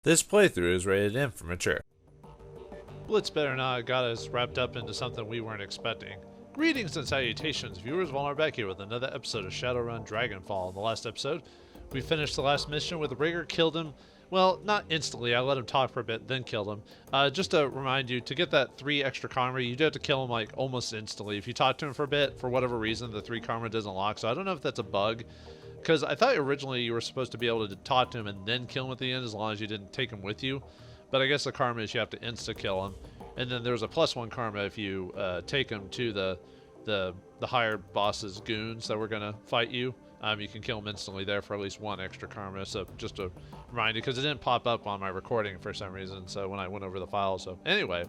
This playthrough is rated M for mature. Blitz better not have got us wrapped up into something we weren't expecting. Greetings and salutations, viewers. Vauldemare back here with another episode of Shadowrun Dragonfall. In the last episode, we finished the last mission with the Rigger, killed him. Well, not instantly. I let him talk for a bit, then killed him. Just to remind you, to get that 3 extra karma, you do have to kill him like almost instantly. If you talk to him for a bit, for whatever reason, the 3 karma doesn't lock. So I don't know if that's a bug. Because I thought originally you were supposed to be able to talk to him and then kill him at the end as long as you didn't take him with you. But I guess the karma is you have to insta-kill him. And then there's a +1 karma if you take him to the higher boss's goons that were going to fight you. You can kill him instantly there for at least 1 extra karma. So just a reminder, because it didn't pop up on my recording for some reason. So when I went over the file. So anyway,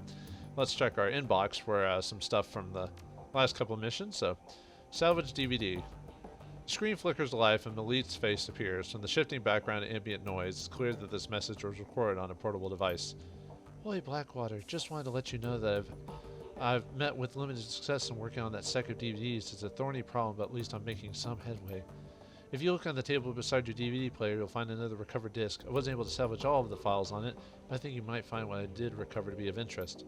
let's check our inbox for some stuff from the last couple of missions. So salvage DVD. Screen flickers to life and Malit's face appears. From the shifting background and ambient noise, it's clear that this message was recorded on a portable device. Holy Blackwater, just wanted to let you know that I've met with limited success in working on that stack of DVDs. It's a thorny problem, but at least I'm making some headway. If you look on the table beside your DVD player, you'll find another recovered disc. I wasn't able to salvage all of the files on it, but I think you might find what I did recover to be of interest.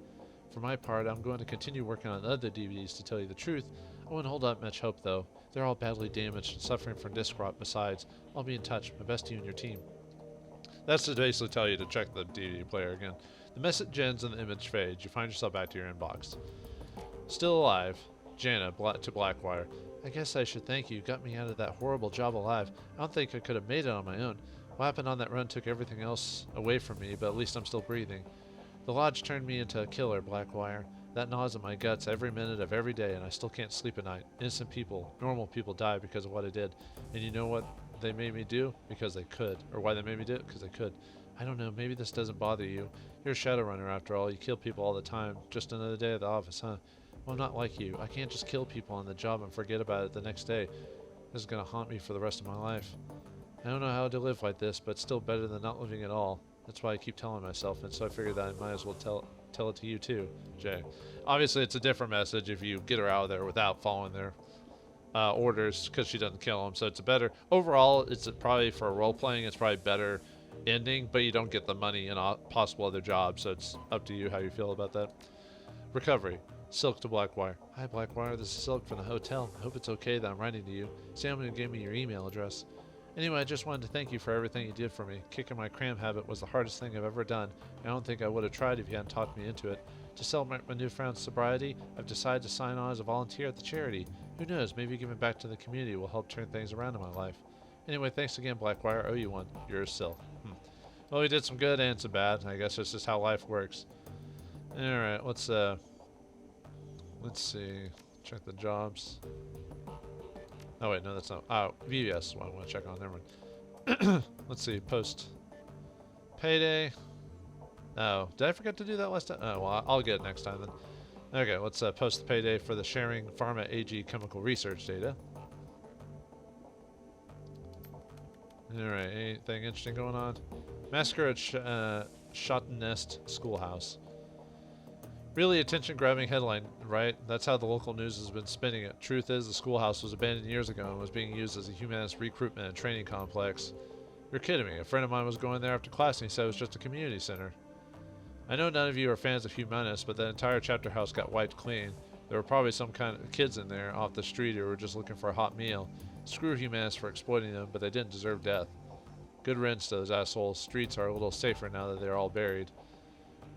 For my part, I'm going to continue working on other DVDs to tell you the truth. I wouldn't hold out much hope, though. They're all badly damaged and suffering from disc rot besides. I'll be in touch. My best to you and your team. That's to basically tell you to check the DVD player again. The message ends and the image fades. You find yourself back to your inbox. Still alive. Jana to Blackwire. I guess I should thank you. You got me out of that horrible job alive. I don't think I could have made it on my own. What happened on that run took everything else away from me, but at least I'm still breathing. The Lodge turned me into a killer, Blackwire. That gnaws at my guts every minute of every day, and I still can't sleep at night. Innocent people, normal people die because of what I did. And you know what they made me do? Because they could. Or why they made me do it? Because they could. I don't know, maybe this doesn't bother you. You're a Shadowrunner after all. You kill people all the time. Just another day at the office, huh? Well, I'm not like you. I can't just kill people on the job and forget about it the next day. This is going to haunt me for the rest of my life. I don't know how to live like this, but it's still better than not living at all. That's why I keep telling myself, and so I figured that I might as well tell it to you too, Jay. Obviously, it's a different message if you get her out of there without following their orders, because she doesn't kill him. So it's a better overall. It's probably for role playing. It's probably better ending, but you don't get the money and possible other jobs. So it's up to you how you feel about that. Recovery. Silk to Blackwire. Hi Blackwire, this is Silk from the hotel. I hope it's okay that I'm writing to you. Sam gave me your email address. Anyway, I just wanted to thank you for everything you did for me. Kicking my cram habit was the hardest thing I've ever done. I don't think I would have tried if you hadn't talked me into it. To celebrate my newfound sobriety, I've decided to sign on as a volunteer at the charity. Who knows, maybe giving back to the community will help turn things around in my life. Anyway, thanks again, Blackwire. I owe you one. Yours, Silk. Well, we did some good and some bad. I guess it's just how life works. Alright, let's see. Check the jobs. Oh wait, no, that's not. Oh, VBS is what I want to check on. Never mind. Let's see. Post payday. Oh, did I forget to do that last time? Oh, well, I'll get it next time then. Okay, let's post the payday for the sharing Pharma AG chemical research data. Alright, anything interesting going on? Massacre at Schottenest Schoolhouse. Really attention-grabbing headline, right? That's how the local news has been spinning it. Truth is, the schoolhouse was abandoned years ago and was being used as a humanist recruitment and training complex. You're kidding me. A friend of mine was going there after class and he said it was just a community center. I know none of you are fans of humanists, but that entire chapter house got wiped clean. There were probably some kind of kids in there off the street who were just looking for a hot meal. Screw humanists for exploiting them, but they didn't deserve death. Good riddance to those assholes. Streets are a little safer now that they're all buried.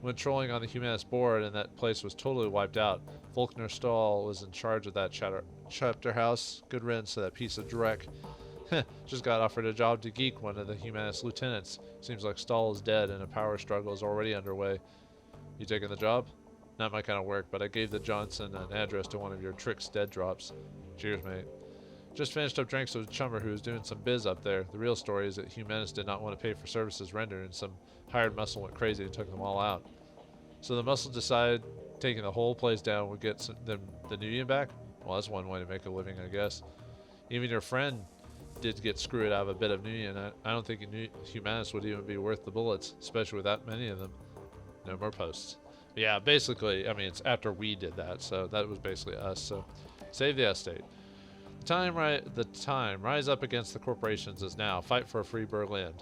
When trolling on the humanist board and that place was totally wiped out, Volkner Stahl was in charge of that chapter house. Good riddance to that piece of dreck. Just got offered a job to geek one of the humanist lieutenants. Seems like Stahl is dead and a power struggle is already underway. You taking the job? Not my kind of work, but I gave the Johnson an address to one of your tricks dead drops. Cheers, mate. Just finished up drinks with a chummer who was doing some biz up there. The real story is that humanists did not want to pay for services rendered, and some hired muscle went crazy and took them all out. So the muscle decided taking the whole place down would get the Nudian back? Well, that's one way to make a living, I guess. Even your friend did get screwed out of a bit of Nudian. I don't think humanists would even be worth the bullets, especially with that many of them. No more posts. But yeah, basically, I mean, it's after we did that, so that was basically us. So save the estate. The time rise up against the corporations is now. Fight for a free Berlin.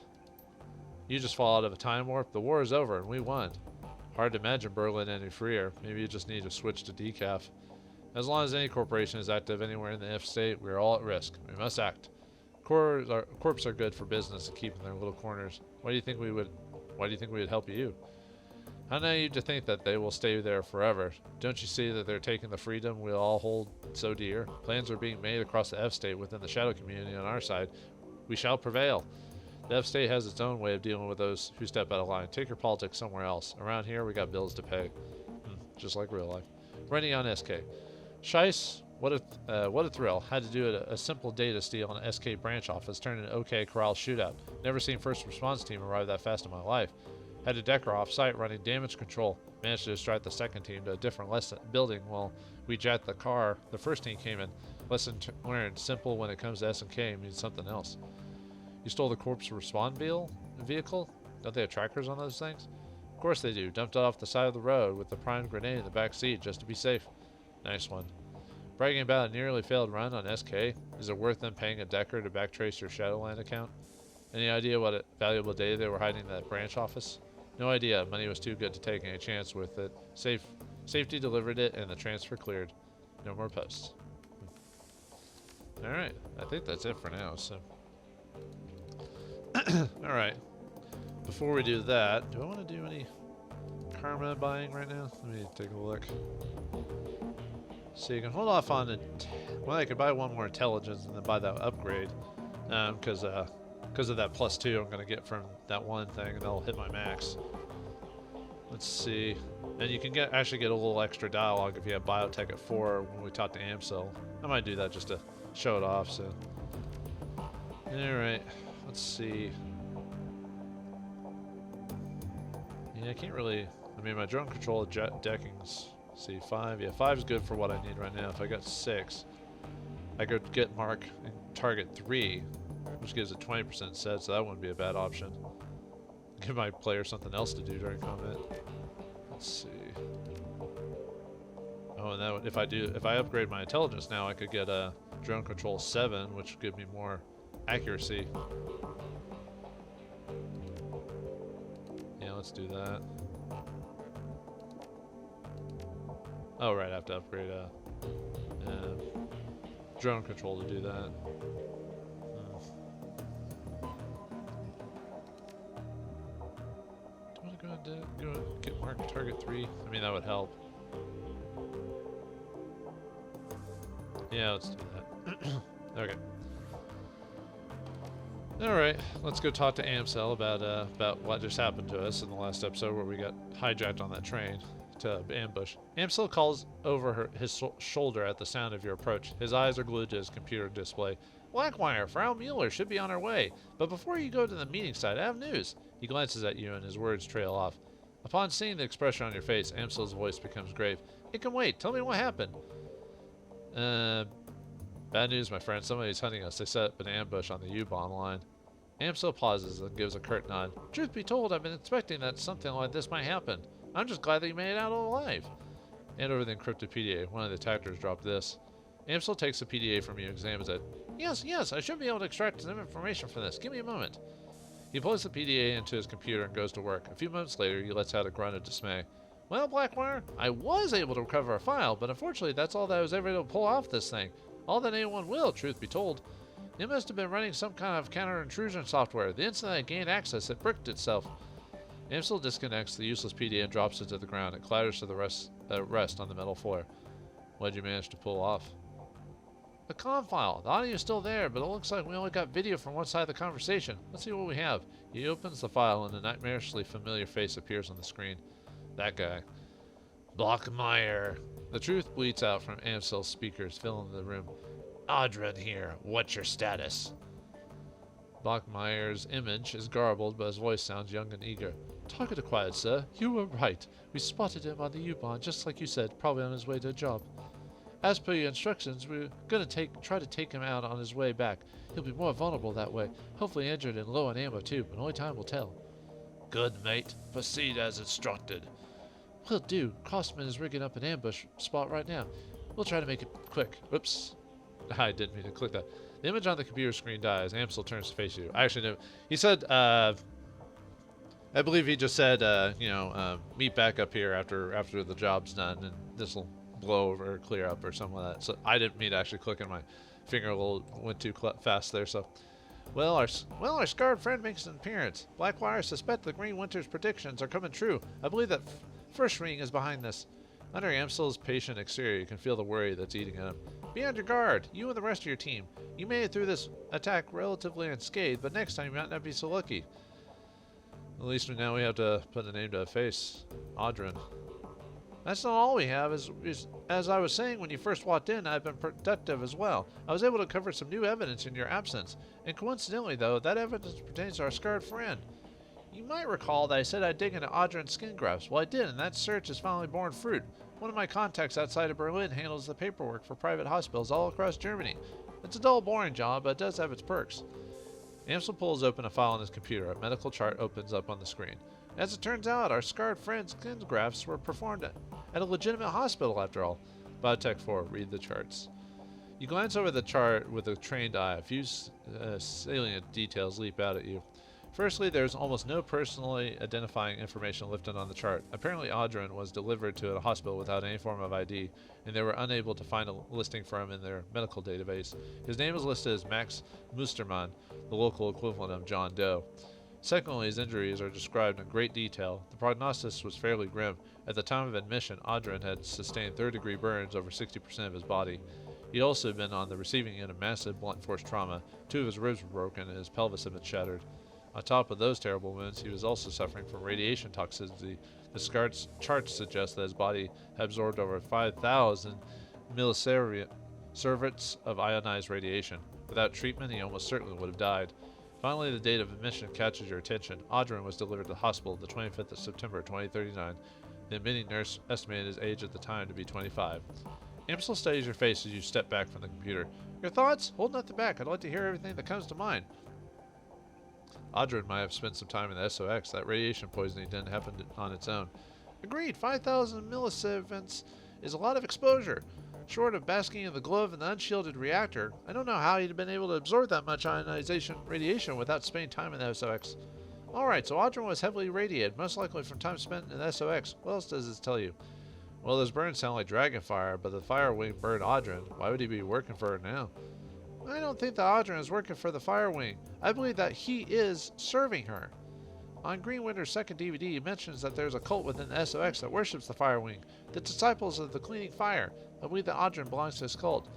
You just fall out of a time warp. The war is over and we won. Hard to imagine Berlin any freer. Maybe you just need to switch to decaf. As long as any corporation is active anywhere in the F state, we are all at risk. We must act. Corps are good for business and keep in their little corners. Why do you think we would help you? How naive to think that they will stay there forever. Don't you see that they're taking the freedom we all hold so dear? Plans are being made across the F state within the shadow community on our side. We shall prevail. The F state has its own way of dealing with those who step out of line. Take your politics somewhere else. Around here, we got bills to pay. Just like real life. Running on SK. Shice, what a thrill. Had to do a simple data steal on an SK branch office, turned into OK Corral shootout. Never seen first response team arrive that fast in my life. Had a Decker off-site running damage control. Managed to distract the second team to a different building while we jacked the car. The first team came in. Lesson learned. Simple when it comes to S&K means something else. You stole the corpse respawn vehicle? Don't they have trackers on those things? Of course they do. Dumped it off the side of the road with the prime grenade in the back seat just to be safe. Nice one. Bragging about a nearly failed run on SK? Is it worth them paying a Decker to backtrace your Shadowland account? Any idea what valuable data they were hiding in that branch office? No idea. Money was too good to take any chance with it. Safety delivered it and the transfer cleared. No more posts. Alright. I think that's it for now, so. Alright. Before we do that, do I want to do any karma buying right now? Let me take a look. So you can hold off on it. Well, I could buy one more intelligence and then buy that upgrade. Because of that +2 I'm going to get from that one thing, and that'll hit my max. Let's see. And you can actually get a little extra dialogue if you have biotech at 4 when we talk to Amsel. I might do that just to show it off, so. Alright, let's see. Yeah, I can't really. I mean, my drone control decking's. See, 5. Yeah, 5 is good for what I need right now. If I got 6, I could get mark and target 3, which gives it 20% set, so that wouldn't be a bad option. Give my player something else to do during combat. Let's see. Oh, and that if I upgrade my intelligence now, I could get a drone control 7, which would give me more accuracy. Yeah, let's do that. Oh, right, I have to upgrade drone control to do that. Do I want to go and get mark target 3? I mean, that would help. Yeah, let's do that. Okay. Alright, let's go talk to Amsel about what just happened to us in the last episode where we got hijacked on that train to ambush. Amsel calls over his shoulder at the sound of your approach. His eyes are glued to his computer display. Blackwire, Frau Mueller should be on her way. But before you go to the meeting site, I have news. He glances at you and his words trail off. Upon seeing the expression on your face, Amsel's voice becomes grave. It can wait. Tell me what happened. Bad news, my friend. Somebody's hunting us. They set up an ambush on the U-Bahn line. Amsel pauses and gives a curt nod. Truth be told, I've been expecting that something like this might happen. I'm just glad that you made it out alive. Hand over the encrypted PDA. One of the attackers dropped this. Amsel takes the PDA from you and examines it. Yes, I should be able to extract some information from this. Give me a moment. He pulls the PDA into his computer and goes to work. A few moments later, he lets out a grunt of dismay. Well, Blackwire, I was able to recover a file, but unfortunately that's all that I was ever able to pull off this thing. All that anyone will, truth be told. It must have been running some kind of counter-intrusion software. The instant I gained access, it bricked itself. Amsel disconnects the useless PDA and drops it to the ground. It clatters to the rest on the metal floor. What'd you manage to pull off? The comm file. The audio is still there, but it looks like we only got video from one side of the conversation. Let's see what we have. He opens the file and a nightmarishly familiar face appears on the screen. That guy. Blockmeyer. The truth bleats out from Amsel's speakers, filling the room. Audrun here. What's your status? Blockmeyer's image is garbled, but his voice sounds young and eager. Target acquired, sir. You were right. We spotted him on the U-Bahn, just like you said, probably on his way to a job. As per your instructions, we're going to try to take him out on his way back. He'll be more vulnerable that way. Hopefully injured and low on ammo too, but only time will tell. Good, mate. Proceed as instructed. Will do. Crossman is rigging up an ambush spot right now. We'll try to make it quick. Oops. I didn't mean to click that. The image on the computer screen dies. Amsel turns to face you. I actually knew. He said, I believe he just said, meet back up here after the job's done, and this will blow over or clear up or something like that. So I didn't mean to actually click on my finger a little, went too fast there. So, our scarred friend makes an appearance. Blackwire suspect the Green Winter's predictions are coming true. I believe that First Ring is behind this. Under Amstel's patient exterior, you can feel the worry that's eating at him. Be on your guard, you and the rest of your team. You made it through this attack relatively unscathed, but next time you might not be so lucky. At least now we have to put a name to a face. Aljernon. That's not all we have. As I was saying when you first walked in, I've been productive as well. I was able to cover some new evidence in your absence. And coincidentally, though, that evidence pertains to our scarred friend. You might recall that I said I'd dig into Aljeron's skin grafts. Well, I did, and that search has finally borne fruit. One of my contacts outside of Berlin handles the paperwork for private hospitals all across Germany. It's a dull, boring job, but it does have its perks. Amstel pulls open a file on his computer. A medical chart opens up on the screen. As it turns out, our scarred friend's skin grafts were performed at a legitimate hospital after all. Biotech 4, read the charts. You glance over the chart with a trained eye. A few salient details leap out at you. Firstly, there's almost no personally identifying information listed on the chart. Apparently, Aljernon was delivered to a hospital without any form of ID, and they were unable to find a listing for him in their medical database. His name is listed as Max Mustermann, the local equivalent of John Doe. Secondly, his injuries are described in great detail. The prognosis was fairly grim. At the time of admission, Aljernon had sustained third-degree burns over 60% of his body. He'd also been on the receiving end of massive blunt force trauma. 2 of his ribs were broken, and his pelvis had been shattered. On top of those terrible wounds, he was also suffering from radiation toxicity. The charts suggest that his body had absorbed over 5,000 millisieverts of ionized radiation. Without treatment, he almost certainly would have died. Finally, the date of admission catches your attention. Aljernon was delivered to the hospital the 25th of September 2039. The admitting nurse estimated his age at the time to be 25. Amstel studies your face as you step back from the computer. Your thoughts? Hold nothing back. I'd like to hear everything that comes to mind. Aljernon might have spent some time in the SOX. That radiation poisoning didn't happen on its own. Agreed. 5,000 millisieverts is a lot of exposure. Short of basking in the glow of an unshielded reactor, I don't know how he'd have been able to absorb that much ionization radiation without spending time in the SOX. Alright, so Aljernon was heavily irradiated, most likely from time spent in the SOX. What else does this tell you? Well, those burns sound like Dragonfire, but the Fire Wing burned Aljernon. Why would he be working for her now? I don't think that Aljernon is working for the Fire Wing. I believe that he is serving her. On Greenwinter's second DVD, he mentions that there's a cult within the SOX that worships the Fire Wing, the Disciples of the Cleaning Fire. I believe that Aljernon belongs to this cult.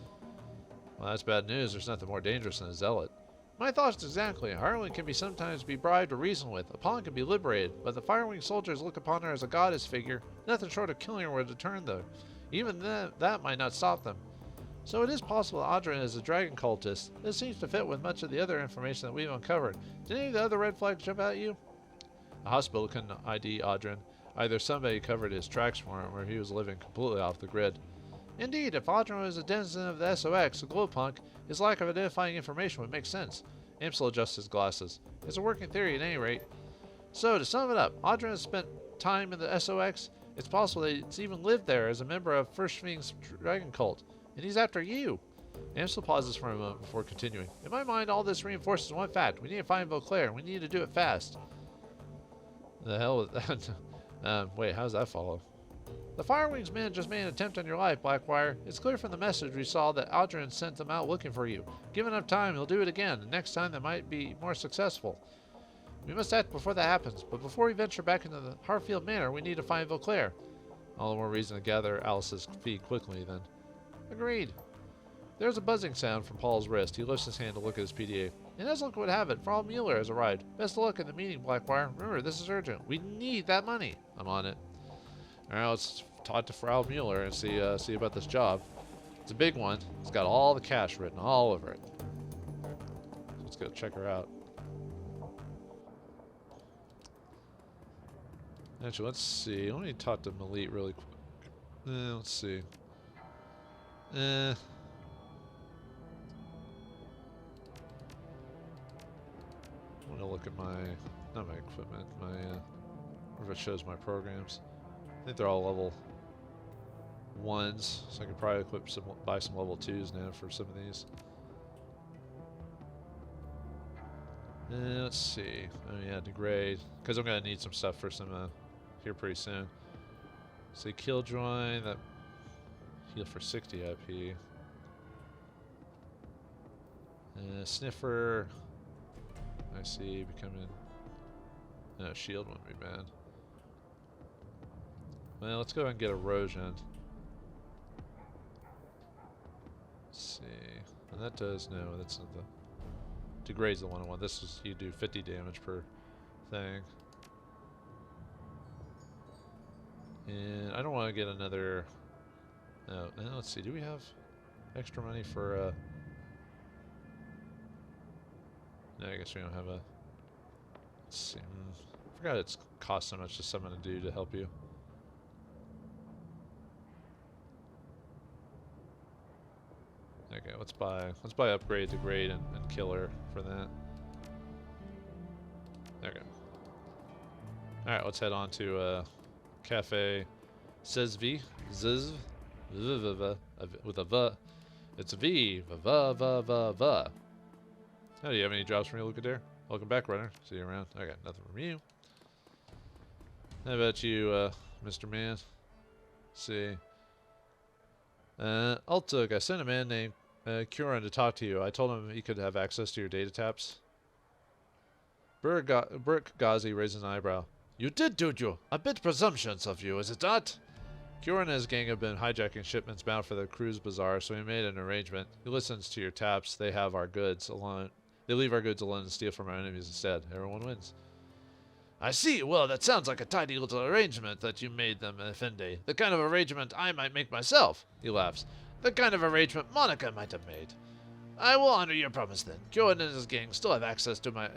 Well, that's bad news. There's nothing more dangerous than a zealot. My thoughts exactly. A hireling can sometimes be bribed or reasoned with. A pawn can be liberated, but the Fire Wing soldiers look upon her as a goddess figure. Nothing short of killing her would deter them, though. Even that might not stop them. So it is possible that Aljernon is a dragon cultist. This seems to fit with much of the other information that we've uncovered. Did any of the other red flags jump out at you? The hospital couldn't ID Aljernon. Either somebody covered his tracks for him, or he was living completely off the grid. Indeed, if Aljernon was a denizen of the SOX, a glowpunk, his lack of identifying information would make sense. Amstel adjusts his glasses. It's a working theory at any rate. So, to sum it up, Aljernon has spent time in the SOX. It's possible that he's even lived there as a member of First Ring's dragon cult. And he's after you. Amstel pauses for a moment before continuing. In my mind, all this reinforces one fact. We need to find Vauclair. We need to do it fast. The hell with that? Wait, how does that follow? The Firewing's men just made an attempt on your life, Blackwire. It's clear from the message we saw that Aljernon sent them out looking for you. Given enough time, he'll do it again, and next time they might be more successful. We must act before that happens, but before we venture back into the Harfield Manor, we need to find Vauclair. All the more reason to gather Alice's feet quickly, then. Agreed. There's a buzzing sound from Paul's wrist. He lifts his hand to look at his PDA. And as luck would have it, Frau Mueller has arrived. Best of luck in the meeting, Blackwire. Remember, this is urgent. We need that money. I'm on it. Alright, let's talk to Frau Mueller and see about this job. It's a big one. It's got all the cash written all over it. So let's go check her out. Actually, let's see. Let me talk to Malit really quick. Let's see. I want to look at not my equipment, or if it shows my programs. I think they're all level 1s, so I could probably buy some level 2s now for some of these. Let's see. Oh yeah, degrade. Because I'm gonna need some stuff for some here pretty soon. So Killjoy, that heal for 60 IP. Sniffer. I see. Becoming. No, shield wouldn't be bad. Well, let's go ahead and get erosion. Let's see. And that does no. That's not the. Degrades the one I want. This is you do 50 damage per thing. And I don't want to get another. No, let's see. Do we have extra money for? No, I guess we don't have a. Let's see. I forgot it's cost so much to summon a dude to help you. Okay, let's buy upgrade, degrade, and killer for that. Okay. All right, let's head on to Cafe Zizv. Zizv. With a V. It's a V. V. Oh, do you have any jobs for me, Lucadare? Welcome back, runner. See you around. I got nothing from you. How about you, Mr. Man? Let's see. Altug, I sent a man named Kuran to talk to you. I told him he could have access to your data taps. Burke Ghazi raised an eyebrow. You did, Dudu. A bit presumptuous of you, is it not? Kuran and his gang have been hijacking shipments bound for the cruise bazaar, so we made an arrangement. He listens to your taps. They have our goods alone. They leave our goods alone and steal from our enemies instead. Everyone wins. I see. Well, that sounds like a tidy little arrangement that you made them, Effendi. The kind of arrangement I might make myself. He laughs. The kind of arrangement Monica might have made. I will honor your promise then. Kyoan and his gang still have access to my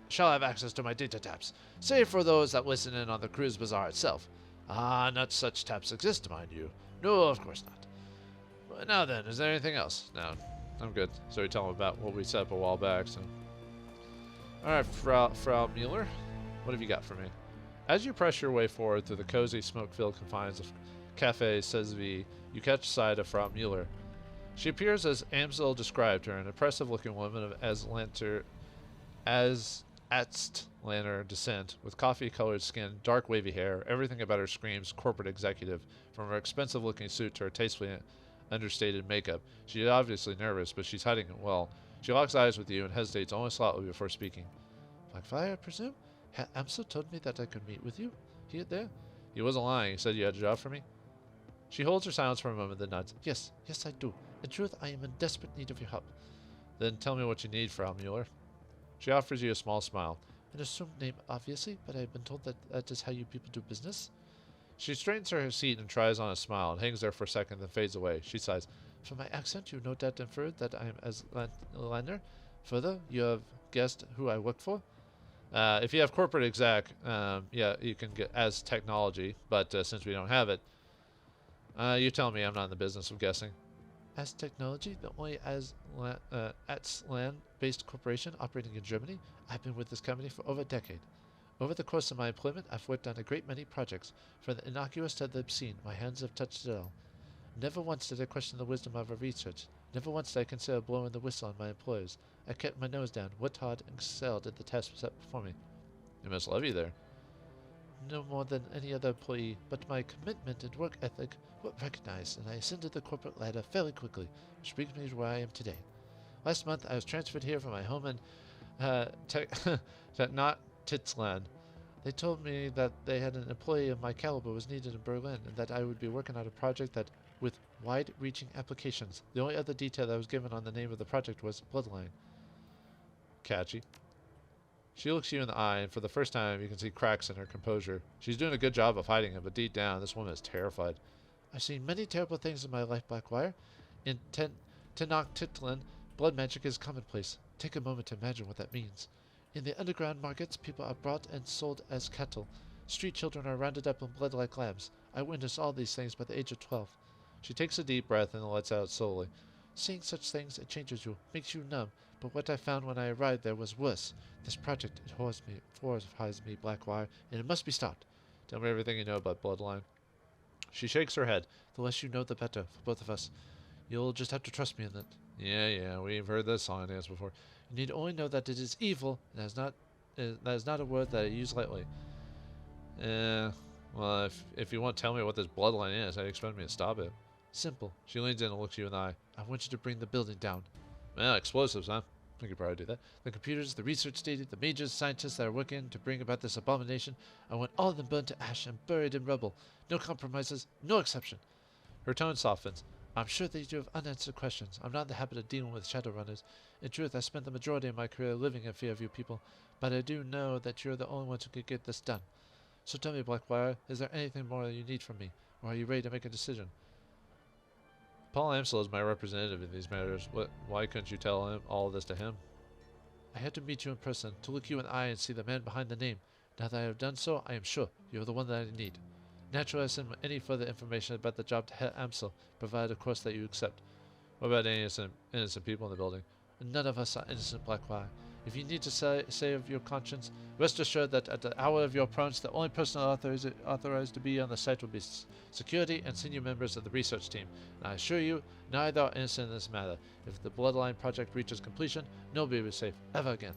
shall have access to my data taps, save for those that listen in on the cruise bazaar itself. Ah, not such taps exist, mind you. No, of course not. But now then, is there anything else? No, I'm good. So we tell him about what we set up a while back. So, all right, Frau Mueller, what have you got for me? As you press your way forward through the cozy, smoke-filled confines of Cafe Sezvi, you catch sight of Frau Mueller. She appears as Amsel described her, an impressive-looking woman of Aztlander descent, with coffee-colored skin, dark wavy hair. Everything about her screams corporate executive, from her expensive-looking suit to her tastefully understated makeup. She's obviously nervous, but she's hiding it well. She locks eyes with you and hesitates only slightly before speaking. Blackfire, I presume? Amsel told me that I could meet with you here there. He wasn't lying. He said you had a job for me. She holds her silence for a moment, then nods. Yes, I do. In truth, I am in desperate need of your help. Then tell me what you need, Frau Mueller. She offers you a small smile. An assumed name, obviously, but I've been told that that is how you people do business. She straightens her seat and tries on a smile, and hangs there for a second, then fades away. She sighs. From my accent, you no doubt inferred that I am Aztlander. Further, you have guessed who I work for. If you have corporate exec, yeah, you can get as technology, but since we don't have it, you tell me. I'm not in the business of guessing. As technology, the only Aztlan-based corporation operating in Germany. I've been with this company for over a decade. Over the course of my employment, I've worked on a great many projects. From the innocuous to the obscene, my hands have touched it all. Never once did I question the wisdom of our research. Never once did I consider blowing the whistle on my employers. I kept my nose down, worked hard, and excelled at the tasks set before me. They must love you there. No more than any other employee, but my commitment and work ethic were recognized, and I ascended the corporate ladder fairly quickly, which brings me to where I am today. Last month, I was transferred here from my home in not Titsland. They told me that they had an employee of my caliber was needed in Berlin, and that I would be working on a project that with wide-reaching applications. The only other detail that I was given on the name of the project was Bloodline. Catchy. She looks you in the eye, and for the first time, you can see cracks in her composure. She's doing a good job of hiding it, but deep down, this woman is terrified. I've seen many terrible things in my life, Blackwire. In Tenochtitlan, blood magic is commonplace. Take a moment to imagine what that means. In the underground markets, people are bought and sold as cattle. Street children are rounded up in blood like lambs. I witnessed all these things by the age of 12. She takes a deep breath and lets out slowly. Seeing such things, it changes you, makes you numb. But what I found when I arrived there was worse. This project, it horrifies me, Blackwire, and it must be stopped. Tell me everything you know about Bloodline. She shakes her head. The less you know, the better, for both of us. You'll just have to trust me in it. Yeah, we've heard this song and dance before. You need only know that it is evil, and that is not a word that I use lightly. Well, if you won't tell me what this bloodline is, I'd expect me to stop it. Simple. She leans in and looks you in the eye. I want you to bring the building down. Well, explosives, huh? We could probably do that. The computers, the research data, the major scientists that are working to bring about this abomination, I want all of them burned to ash and buried in rubble. No compromises, no exception. Her tone softens. I'm sure that you have unanswered questions. I'm not in the habit of dealing with Shadowrunners. In truth, I spent the majority of my career living in fear of you people, but I do know that you're the only ones who can get this done. So tell me, Blackwire, is there anything more you need from me, or are you ready to make a decision? Paul Amsel is my representative in these matters. Why couldn't you tell him all this to him? I had to meet you in person, to look you in the eye and see the man behind the name. Now that I have done so, I am sure you are the one that I need. Naturally, I send any further information about the job to Herr Amsel, provided, of course, that you accept. What about any innocent people in the building? None of us are innocent, Blackwire. If you need to say of your conscience, rest assured that at the hour of your approach, the only person authorized to be on the site will be security and senior members of the research team. And I assure you, neither are innocent in this matter. If the Bloodline project reaches completion, nobody will be safe ever again.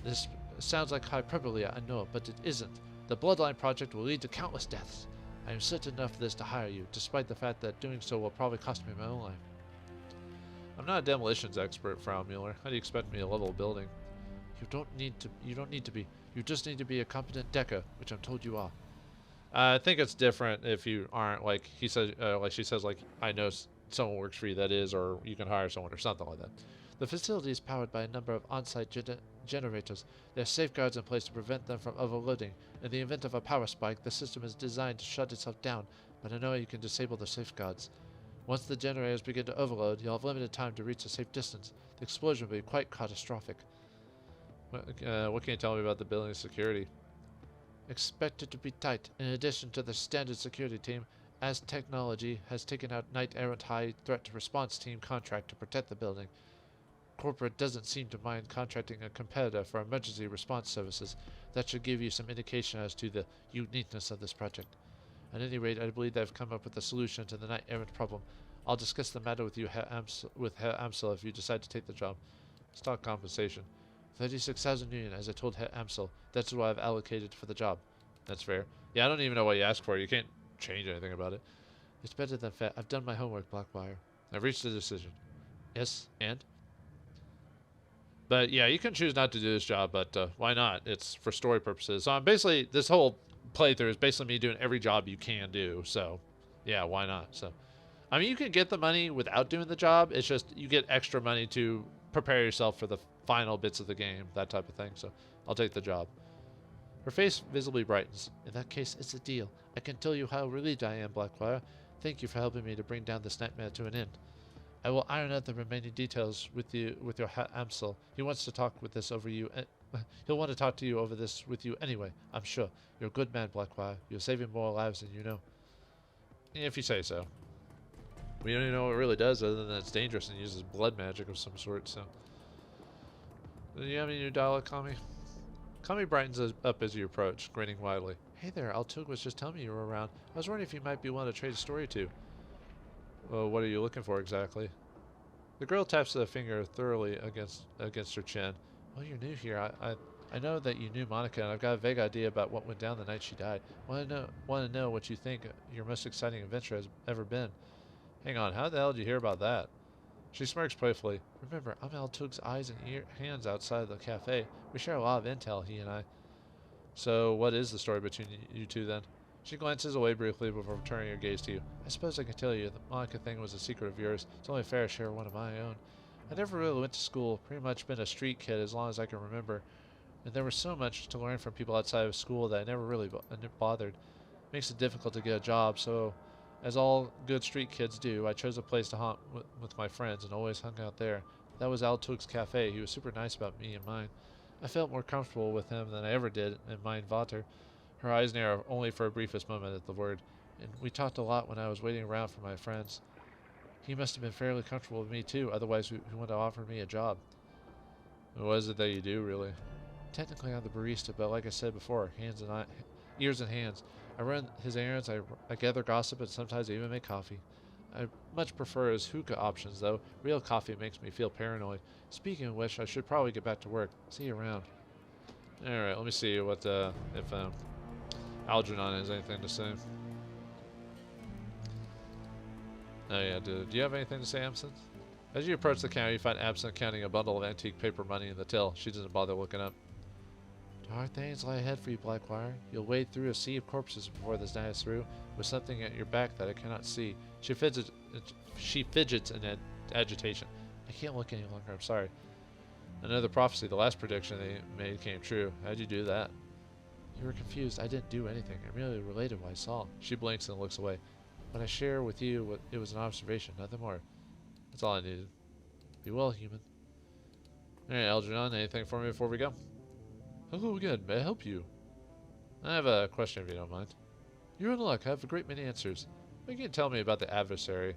This sounds like hyperbole, I know, but it isn't. The Bloodline project will lead to countless deaths. I am certain enough of this to hire you, despite the fact that doing so will probably cost me my own life. I'm not a demolitions expert, Frau Mueller. How do you expect me to level a building? You don't need to be. You just need to be a competent decker, which I'm told you are. I think it's different if you aren't. Like he says, like she says, like I know someone works for you that is, or you can hire someone or something like that. The facility is powered by a number of on-site generators. There are safeguards in place to prevent them from overloading. In the event of a power spike, the system is designed to shut itself down, but I know you can disable the safeguards. Once the generators begin to overload, you'll have limited time to reach a safe distance. The explosion will be quite catastrophic. What can you tell me about the building's security? Expect it to be tight. In addition to the standard security team, as technology has taken out Knight-Errant High Threat Response Team contract to protect the building. Corporate doesn't seem to mind contracting a competitor for emergency response services. That should give you some indication as to the uniqueness of this project. At any rate, I believe they've come up with a solution to the Knight-Errant problem. I'll discuss the matter with you, Herr Amsel, if you decide to take the job. Stock compensation. 36,000 union, as I told Herr Amsel. That's what I've allocated for the job. That's fair. Yeah, I don't even know what you asked for. You can't change anything about it. It's better than fair. I've done my homework, Blackwire. I've reached a decision. Yes, and? But yeah, you can choose not to do this job, but why not? It's for story purposes. So basically, this whole playthrough is basically me doing every job you can do. So yeah, why not? So I mean, you can get the money without doing the job. It's just you get extra money to prepare yourself for the final bits of the game, that type of thing. So I'll take the job. Her face visibly brightens. In that case, it's a deal. I can tell you how relieved I am, Blackwire. Thank you for helping me to bring down this nightmare to an end. I will iron out the remaining details with your Amsel. He wants to talk with this over you. He'll want to talk to you over this with you anyway, I'm sure. You're a good man, Blackwire. You're saving more lives than you know. If you say so. We don't even know what it really does other than it's dangerous and uses blood magic of some sort, so. Do you have any new dialogue, Kami? Kami brightens up as you approach, grinning widely. Hey there, Altug was just telling me you were around. I was wondering if you might be willing to trade a story or two. Well, what are you looking for exactly? The girl taps the finger thoroughly against her chin. Well, you're new here. I know that you knew Monica, and I've got a vague idea about what went down the night she died. Want to know what you think your most exciting adventure has ever been. Hang on, how the hell did you hear about that? She smirks playfully. Remember, I'm Altug's eyes and hands outside the cafe. We share a lot of intel, he and I. So, what is the story between you two then? She glances away briefly before turning her gaze to you. I suppose I can tell you the Monica thing was a secret of yours. It's only fair to share one of my own. I never really went to school. Pretty much been a street kid as long as I can remember. And there was so much to learn from people outside of school that I never really bothered. Makes it difficult to get a job, so as all good street kids do, I chose a place to haunt with my friends and always hung out there. That was Altug's cafe. He was super nice about me and mine. I felt more comfortable with him than I ever did in mine Vater. Her eyes narrow only for a briefest moment at the word, and we talked a lot when I was waiting around for my friends. He must have been fairly comfortable with me too, otherwise he wouldn't have offered me a job. What is it that you do, really? Technically I'm the barista, but like I said before, ears and hands. I run his errands, I gather gossip, and sometimes I even make coffee. I much prefer his hookah options, though. Real coffee makes me feel paranoid. Speaking of which, I should probably get back to work. See you around. Alright, let me see what, if, Aljernon has anything to say. Oh yeah, dude. Do you have anything to say, Absinthe? As you approach the counter, you find Absinthe counting a bundle of antique paper money in the till. She doesn't bother looking up. Dark things lie ahead for you, Blackwire. You'll wade through a sea of corpses before this night is through, with something at your back that I cannot see. She fidgets in agitation. I can't look any longer, I'm sorry. Another prophecy, the last prediction they made came true. How'd you do that? You were confused. I didn't do anything. I merely related what I saw. She blinks and looks away. When I share with you, it was an observation, nothing more. That's all I needed. Be well, human. Alright, Aljernon, anything for me before we go? Hello again, may I help you? I have a question if you don't mind. You're in luck, I have a great many answers. What can you tell me about the adversary?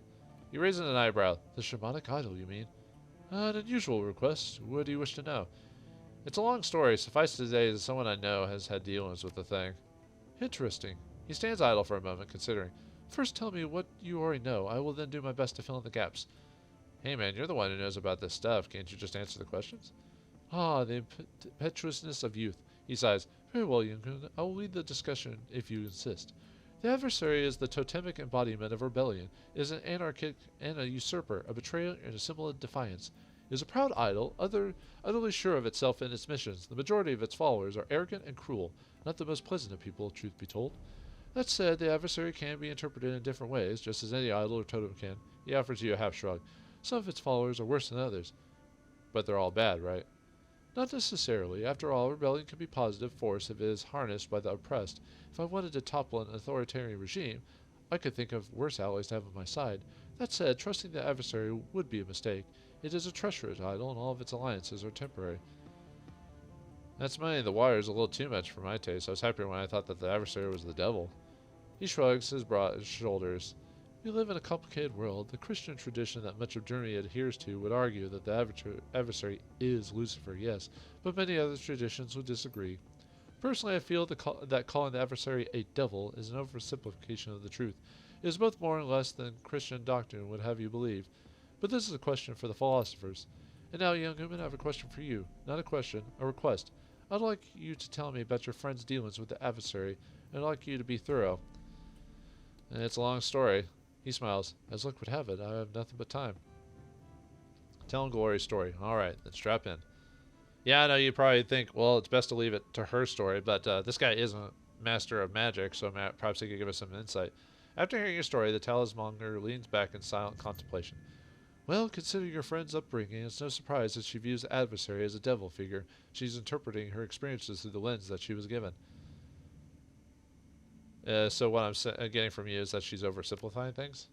You raise an eyebrow. The shamanic idol, you mean? An unusual request. What do you wish to know? It's a long story. Suffice to say that someone I know has had dealings with the thing. Interesting. He stands idle for a moment, considering. First tell me what you already know. I will then do my best to fill in the gaps. Hey man, you're the one who knows about this stuff. Can't you just answer the questions? Ah, the impetuousness of youth. He sighs. Very well, young. I will lead the discussion if you insist. The adversary is the totemic embodiment of rebellion, is an anarchic and a usurper, a betrayer and a symbol of defiance. It is a proud idol, utterly sure of itself and its missions. The majority of its followers are arrogant and cruel, not the most pleasant of people, truth be told. That said, the adversary can be interpreted in different ways, just as any idol or totem can. He offers you a half shrug. Some of its followers are worse than others. But they're all bad, right? Not necessarily. After all, rebellion can be positive force if it is harnessed by the oppressed. If I wanted to topple an authoritarian regime, I could think of worse allies to have on my side. That said, trusting the adversary would be a mistake. It is a treacherous idol, and all of its alliances are temporary. That's muddying the waters a little too much for my taste. I was happier when I thought that the adversary was the devil. He shrugs his broad shoulders. We live in a complicated world. The Christian tradition that much of Germany adheres to would argue that the adversary is Lucifer, yes, but many other traditions would disagree. Personally, I feel that calling the adversary a devil is an oversimplification of the truth. It is both more and less than Christian doctrine would have you believe. But this is a question for the philosophers. And now, young woman, I have a question for you. Not a question, a request. I'd like you to tell me about your friend's dealings with the adversary, and I'd like you to be thorough. And it's a long story. He smiles. As luck would have it, I have nothing but time. Tell him Glory's story. Alright, then strap in. Yeah, I know you probably think, well, it's best to leave it to her story, but this guy is a master of magic, so perhaps he could give us some insight. After hearing your story, the talismonger leans back in silent contemplation. Well, consider your friend's upbringing. It's no surprise that she views the adversary as a devil figure. She's interpreting her experiences through the lens that she was given. So what I'm getting from you is that she's oversimplifying things?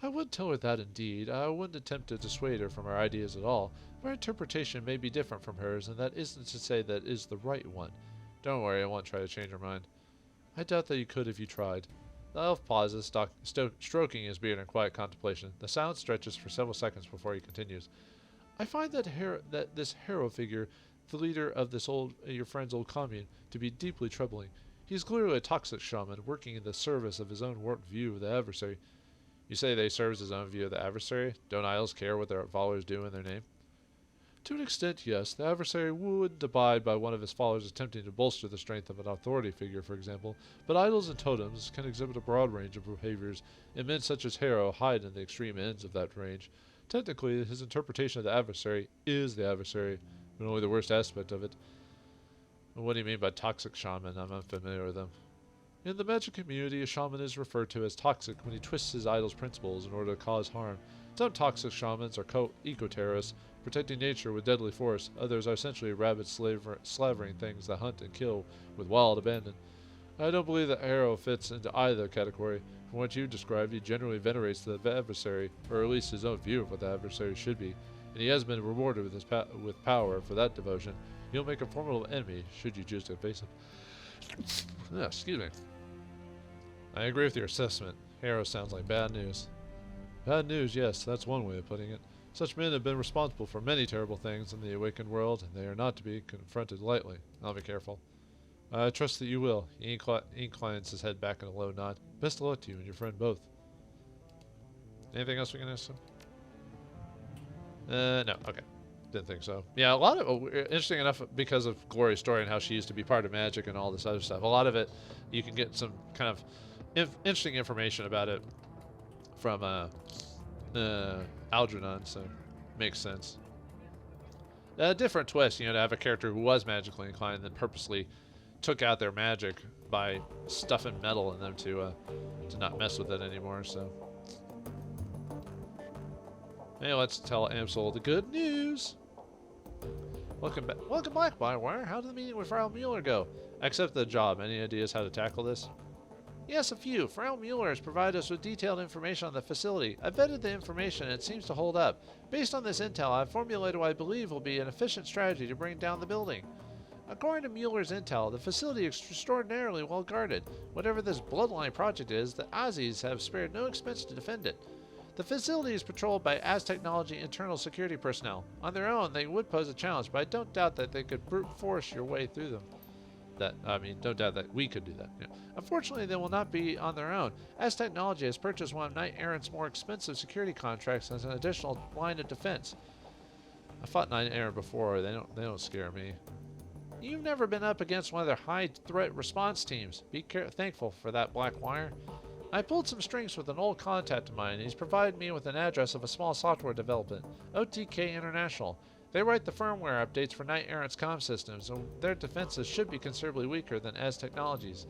I would tell her that indeed. I wouldn't attempt to dissuade her from her ideas at all. My interpretation may be different from hers, and that isn't to say that is the right one. Don't worry, I won't try to change her mind. I doubt that you could if you tried. The elf pauses, stroking his beard in quiet contemplation. The silence stretches for several seconds before he continues. I find that this hero figure, the leader of your friend's old commune, to be deeply troubling. He is clearly a toxic shaman, working in the service of his own warped view of the adversary. You say they serve his own view of the adversary? Don't idols care what their followers do in their name? To an extent, yes. The adversary wouldn't abide by one of his followers attempting to bolster the strength of an authority figure, for example, but idols and totems can exhibit a broad range of behaviors, and men such as Harrow hide in the extreme ends of that range. Technically, his interpretation of the adversary is the adversary, but only the worst aspect of it. What do you mean by toxic shaman? I'm unfamiliar with them. In the magic community, a shaman is referred to as toxic when he twists his idol's principles in order to cause harm. Some toxic shamans are eco-terrorists, protecting nature with deadly force. Others are essentially rabid slavering things that hunt and kill with wild abandon. I don't believe that Harrow fits into either category. From what you described, he generally venerates the adversary, or at least his own view of what the adversary should be, and he has been rewarded with power for that devotion. You'll make a formidable enemy should you choose to face him. Excuse me. I agree with your assessment. Harrow sounds like bad news. Bad news, yes, that's one way of putting it. Such men have been responsible for many terrible things in the awakened world, and they are not to be confronted lightly. I'll be careful. I trust that you will. He inclines his head back in a low nod. Best of luck to you and your friend both. Anything else we can ask them? No. Okay. Didn't think so. Yeah, a lot of interesting enough because of Glory's story and how she used to be part of magic and all this other stuff. A lot of it, you can get some kind of interesting information about it from Aljernon, so makes sense. A different twist, you know, to have a character who was magically inclined that purposely took out their magic by stuffing metal in them to not mess with it anymore. So, hey, let's tell Amsel the good news. Welcome back. Welcome back, Bywire. How did the meeting with Frau Mueller go? I accept the job. Any ideas how to tackle this? Yes, a few. Frau Mueller has provided us with detailed information on the facility. I vetted the information and it seems to hold up. Based on this intel, I've formulated what I believe will be an efficient strategy to bring down the building. According to Mueller's intel, the facility is extraordinarily well guarded. Whatever this bloodline project is, the Aussies have spared no expense to defend it. The facility is patrolled by Technology internal security personnel. On their own, they would pose a challenge, but I don't doubt that they could brute force your way through them. Don't doubt that we could do that. Yeah. Unfortunately, they will not be on their own. Technology has purchased one of Knight Errant's more expensive security contracts as an additional line of defense. I fought Knight Errant before. They don't scare me. You've never been up against one of their high threat response teams. Be thankful for that, Blackwire. I pulled some strings with an old contact of mine, and he's provided me with an address of a small software development, OTK International. They write the firmware updates for Knight Errant's comm systems, and their defenses should be considerably weaker than Technologies.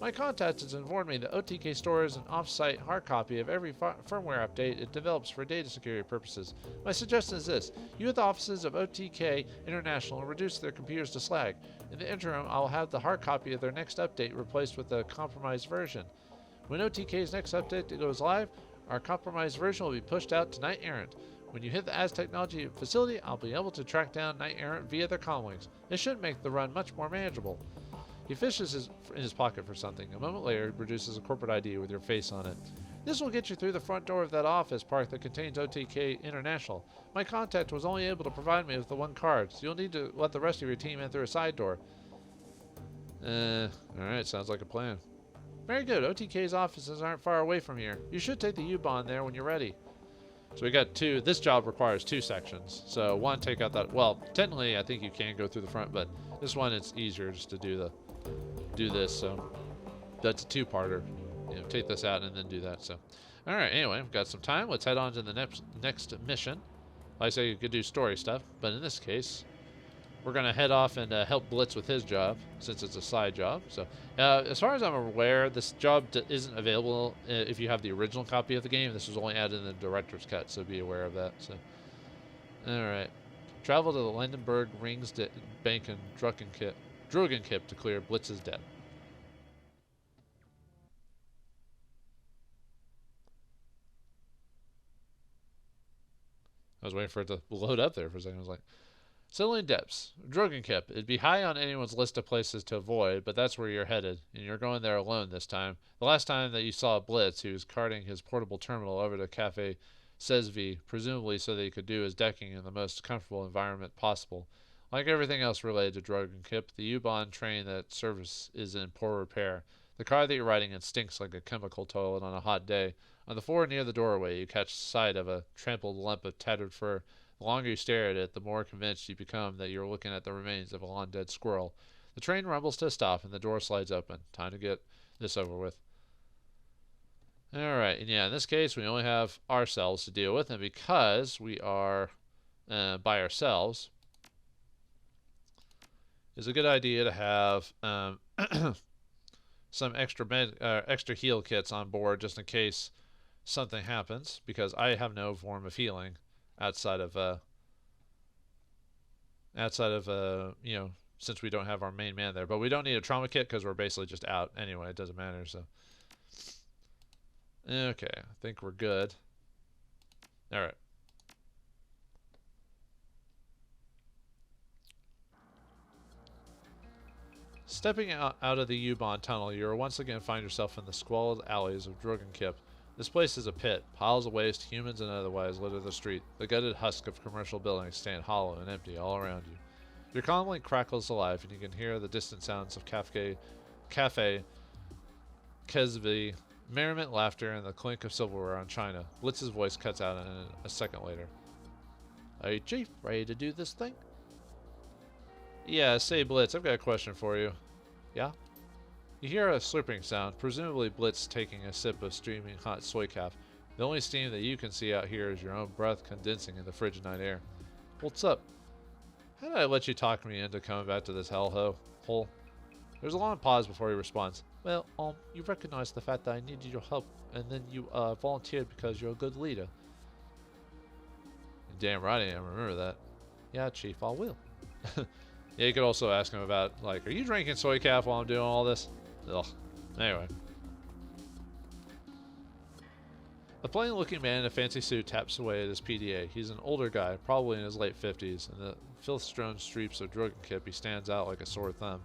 My contact has informed me that OTK stores an off-site hard copy of every firmware update it develops for data security purposes. My suggestion is this. You at the offices of OTK International reduce their computers to slag. In the interim, I'll have the hard copy of their next update replaced with a compromised version. When OTK's next update goes live, our compromised version will be pushed out to Knight Errant. When you hit the Technology facility, I'll be able to track down Knight Errant via their comlinks. It should make the run much more manageable. He fishes in his pocket for something. A moment later, he produces a corporate ID with your face on it. This will get you through the front door of that office park that contains OTK International. My contact was only able to provide me with the one card, so you'll need to let the rest of your team in through a side door. Alright, sounds like a plan. Very good. OTK's offices aren't far away from here. You should take the U-Bahn there when you're ready. So we got two. This job requires two sections. So one, take out that. Well, technically, I think you can go through the front, but this one it's easier just to do this. So that's a two-parter. You know, take this out and then do that. So, all right. Anyway, we've got some time. Let's head on to the next mission. Like I say, you could do story stuff, but in this case, we're gonna head off and help Blitz with his job since it's a side job. So, as far as I'm aware, this job isn't available if you have the original copy of the game. This was only added in the director's cut, so be aware of that. So, all right, travel to the Landenberg Rings Bank and Drogenkip to clear Blitz's debt. I was waiting for it to load up there for a second. I was like, settling depths. Drogenkip. It'd be high on anyone's list of places to avoid, but that's where you're headed, and you're going there alone this time. The last time that you saw Blitz, he was carting his portable terminal over to Cafe Sesvi, presumably so that he could do his decking in the most comfortable environment possible. Like everything else related to Drogenkip, the U-Bahn train that service is in poor repair. The car that you're riding in stinks like a chemical toilet on a hot day. On the floor near the doorway, you catch sight of a trampled lump of tattered fur. The longer you stare at it, the more convinced you become that you're looking at the remains of a long-dead squirrel. The train rumbles to a stop, and the door slides open. Time to get this over with. Alright, and yeah, in this case, we only have ourselves to deal with, and because we are by ourselves, it's a good idea to have some extra heal kits on board just in case something happens, because I have no form of healing outside of you know, since we don't have our main man there. But we don't need a trauma kit because we're basically just out anyway. It doesn't matter. So okay, I think we're good. All right. Stepping out of the U-Bahn tunnel, you will once again find yourself in the squalid alleys of Drogenkip. This place is a pit. Piles of waste, humans and otherwise, litter the street. The gutted husk of commercial buildings stand hollow and empty all around you. Your comlink crackles alive, and you can hear the distant sounds of Cafe Kesvi Merriment, laughter, and the clink of silverware on china. Blitz's voice cuts out a second later. Hey, Chief, ready to do this thing? Yeah, say, Blitz, I've got a question for you. Yeah? You hear a slurping sound, presumably Blitz taking a sip of steaming hot soy calf. The only steam that you can see out here is your own breath condensing in the frigid night air. What's up? How did I let you talk me into coming back to this hole? There's a long pause before he responds. Well, you recognized the fact that I needed your help, and then you volunteered because you're a good leader. Damn right I am, remember that. Yeah, Chief, I will. Yeah, you could also ask him about, like, are you drinking soy calf while I'm doing all this? Ugh. Anyway. A plain-looking man in a fancy suit taps away at his PDA. He's an older guy, probably in his late 50s, and the filth-strewn streaks of drug kip he stands out like a sore thumb.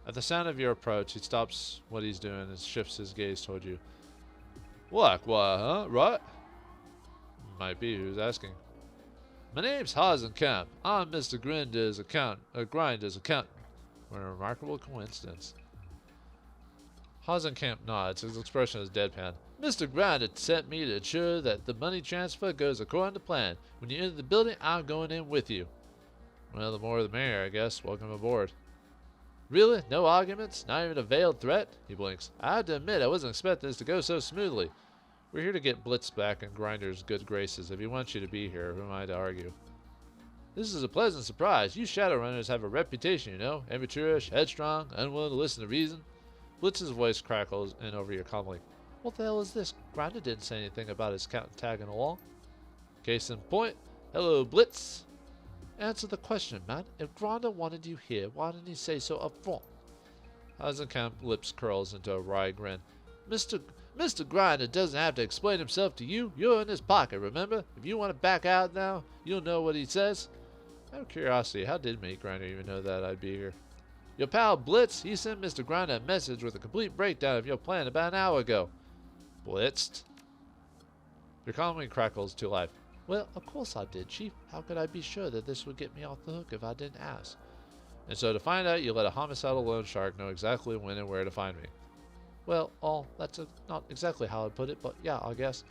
At the sound of your approach, he stops what he's doing and shifts his gaze toward you. What, huh? Right? Might be, who's asking? My name's Hasenkamp. I'm Mr. Grinder's Grinder's accountant. What a remarkable coincidence. Hasenkamp nods. His expression is deadpan. Mr. Grinder sent me to ensure that the money transfer goes according to plan. When you enter the building, I'm going in with you. Well, the more the merrier, I guess. Welcome aboard. Really? No arguments? Not even a veiled threat? He blinks. I have to admit, I wasn't expecting this to go so smoothly. We're here to get Blitz back in Grinder's good graces. If he wants you to be here, who am I to argue? This is a pleasant surprise. You Shadowrunners have a reputation, you know. Amateurish, headstrong, unwilling to listen to reason. Blitz's voice crackles in over your calmly. What the hell is this? Grinder didn't say anything about his captain tagging along. Case in point. Hello, Blitz. Answer the question, man. If Grinder wanted you here, why didn't he say so up front? Hasenkamp lips curls into a wry grin. Mr. Grinder doesn't have to explain himself to you. You're in his pocket, remember? If you want to back out now, you'll know what he says. Out of curiosity, how did Mate Grinder even know that I'd be here? Your pal Blitz, he sent Mr. Grinder a message with a complete breakdown of your plan about an hour ago. Blitzed? Your calmly crackles to life. Well, of course I did, Chief. How could I be sure that this would get me off the hook if I didn't ask? And so to find out, you let a homicidal loan shark know exactly when and where to find me. Well, that's not exactly how I'd put it, but yeah, I guess.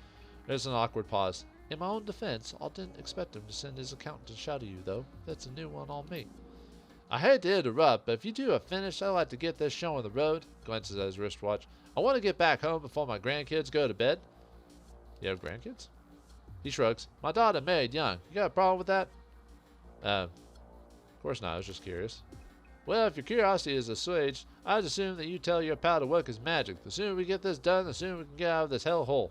There's an awkward pause. In my own defense, I didn't expect him to send his accountant to shadow you, though. That's a new one on me. I hate to interrupt, but if you two are finished, I'd like to get this show on the road. Glances at his wristwatch. I want to get back home before my grandkids go to bed. You have grandkids? He shrugs. My daughter married young. You got a problem with that? Of course not. I was just curious. Well, if your curiosity is assuaged, I'd assume that you tell your pal to work his magic. The sooner we get this done, the sooner we can get out of this hellhole.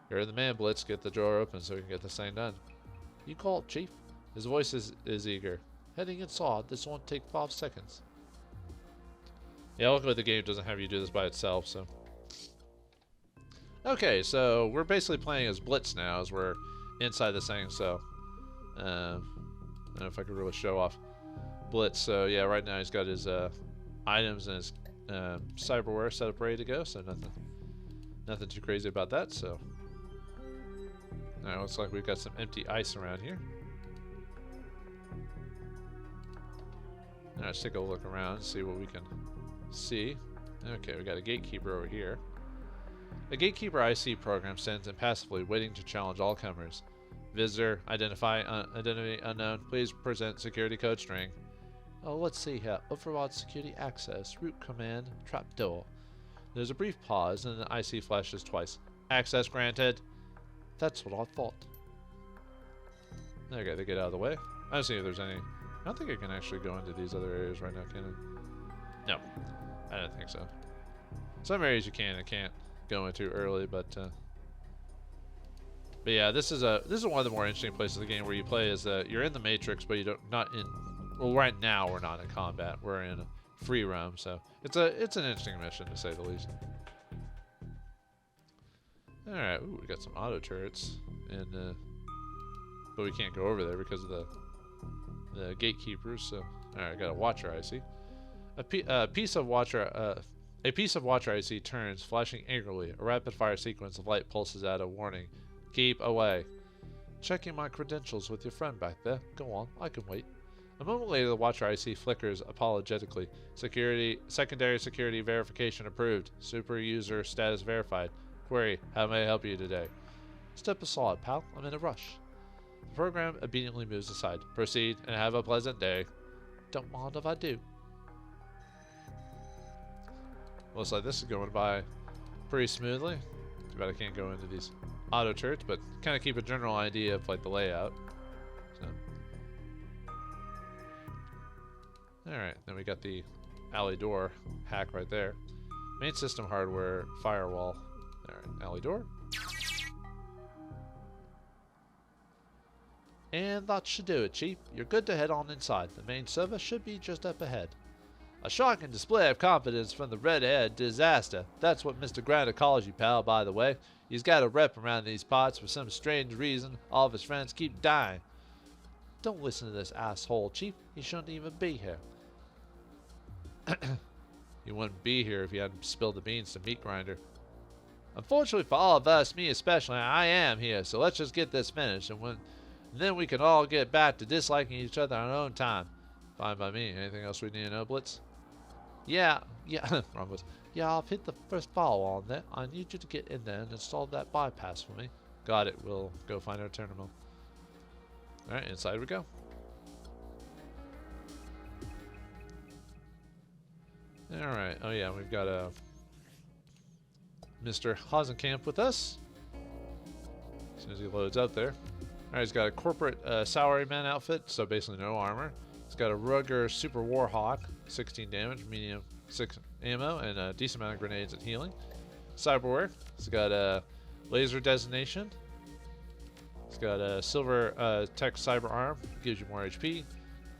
You're the man, Blitz. Get the drawer open so we can get this thing done. You call it, Chief. His voice is eager. Heading inside. This won't take 5 seconds. Yeah, luckily the game doesn't have you do this by itself, so. Okay, so we're basically playing as Blitz now as we're inside this thing, so. I don't know if I could really show off Blitz. So yeah, right now he's got his items and his cyberware set up ready to go, so nothing too crazy about that. So now looks like we've got some empty ice around here. Now let's take a look around and see what we can see. Okay, we got a gatekeeper over here. The gatekeeper IC program stands impassively, waiting to challenge all comers. Visitor, identity unknown. Please present security code string. Oh, let's see here. Override security access. Root command. Trapdoor. There's a brief pause, and the IC flashes twice. Access granted. That's what I thought. Okay, they get out of the way. I don't see if there's any. I don't think I can actually go into these other areas right now, can I? No, I don't think so. Some areas you can and can't go into early, but yeah, this is one of the more interesting places of the game where you play as you're in the Matrix, but not in. Well, right now we're not in combat. We're in a free roam, so it's an interesting mission to say the least. All right, ooh, we got some auto turrets, and but we can't go over there because of the gatekeepers. So all right, got a watcher. I see a piece of watcher. A piece of watcher IC turns, flashing angrily. A rapid-fire sequence of light pulses out a warning. Keep away. Checking my credentials with your friend back there. Go on, I can wait. A moment later, the Watcher IC flickers apologetically. Secondary security verification approved. Super user status verified. Query, how may I help you today? Step aside, pal. I'm in a rush. The program obediently moves aside. Proceed and have a pleasant day. Don't mind if I do. Looks like this is going by pretty smoothly. Too bad I can't go into these auto turrets, but kind of keep a general idea of like the layout. So. Alright, then we got the alley door hack right there. Main system hardware, firewall. Alright, alley door. And that should do it, Chief. You're good to head on inside. The main server should be just up ahead. A shocking display of confidence from the red-haired disaster. That's what Mr. Grinder calls you, pal, by the way. He's got a rep around these parts for some strange reason. All of his friends keep dying. Don't listen to this asshole, Chief. He shouldn't even be here. You wouldn't be here if you hadn't spilled the beans to Meat Grinder. Unfortunately for all of us, me especially, I am here, so let's just get this finished, and then we can all get back to disliking each other on our own time. Fine by me. Anything else we need to know, Blitz? Yeah, wrong Blitz. Yeah, I've hit the first firewall on there. I need you to get in there and install that bypass for me. Got it. We'll go find our terminal. Alright, inside we go. Alright, oh yeah, we've got Mr. Hasenkamp with us. As soon as he loads up there. Alright, he's got a corporate salaryman outfit, so basically no armor. He's got a Rugger Super Warhawk, 16 damage, medium 6 ammo, and a decent amount of grenades and healing. Cyberware, he's got a laser designation. He's got a silver tech cyber arm, gives you more HP.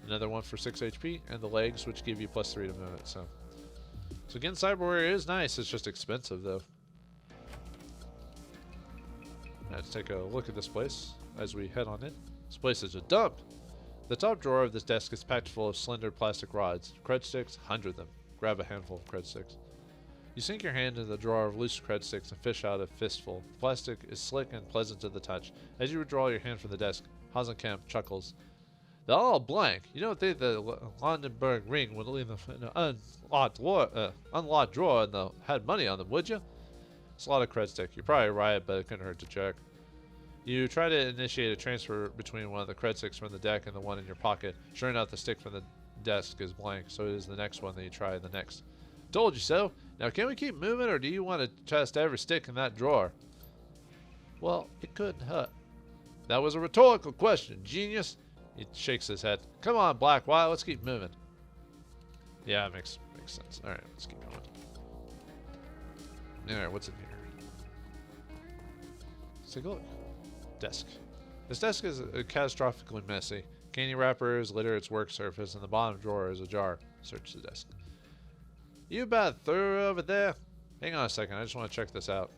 Another one for 6 HP, and the legs, which give you +3 to movement. So again, cyberware is nice. It's just expensive though. Let's take a look at this place as we head on in. This place is a dump. The top drawer of this desk is packed full of slender plastic rods. Cred sticks, 100 of them. Grab a handful of cred sticks. You sink your hand into the drawer of loose cred sticks and fish out a fistful. The plastic is slick and pleasant to the touch. As you withdraw your hand from the desk, Hasenkamp chuckles. They're all blank. You don't think the Londenburg ring would leave them in an unlocked drawer and had money on them, would you? It's a lot of cred stick. You're probably right, but it couldn't hurt to check. You try to initiate a transfer between one of the cred sticks from the deck and the one in your pocket. Sure enough, the stick from the desk is blank, so it is the next one that you try the next. Told you so. Now, can we keep moving, or do you want to test every stick in that drawer? Well, it couldn't hurt. That was a rhetorical question, genius. He shakes his head. Come on, Black Wire, let's keep moving. Yeah, it makes sense. All right, let's keep going. All right, what's in here? Let's take a look. Desk. This desk is catastrophically messy. Candy wrappers litter its work surface, and the bottom drawer is ajar. Search the desk. You about through over there? Hang on a second, I just want to check this out.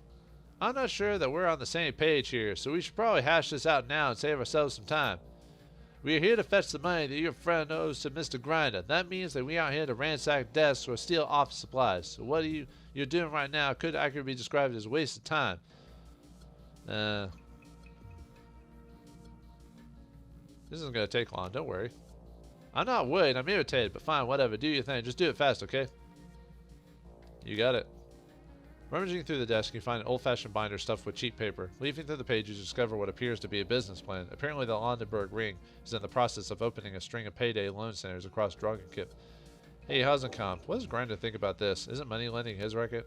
I'm not sure that we're on the same page here, so we should probably hash this out now and save ourselves some time. We are here to fetch the money that your friend owes to Mr. Grinder. That means that we aren't here to ransack desks or steal office supplies. So what you're doing right now could accurately be described as a waste of time. This isn't going to take long, don't worry. I'm not worried, I'm irritated, but fine, whatever. Do your thing. Just do it fast, okay? You got it. Rummaging through the desk, you find an old-fashioned binder stuffed with cheap paper. Leafing through the pages, you discover what appears to be a business plan. Apparently, the Londenburg Ring is in the process of opening a string of payday loan centers across Dragonkip. Hey, Hasenkamp, what does Grinder think about this? Isn't money lending his racket?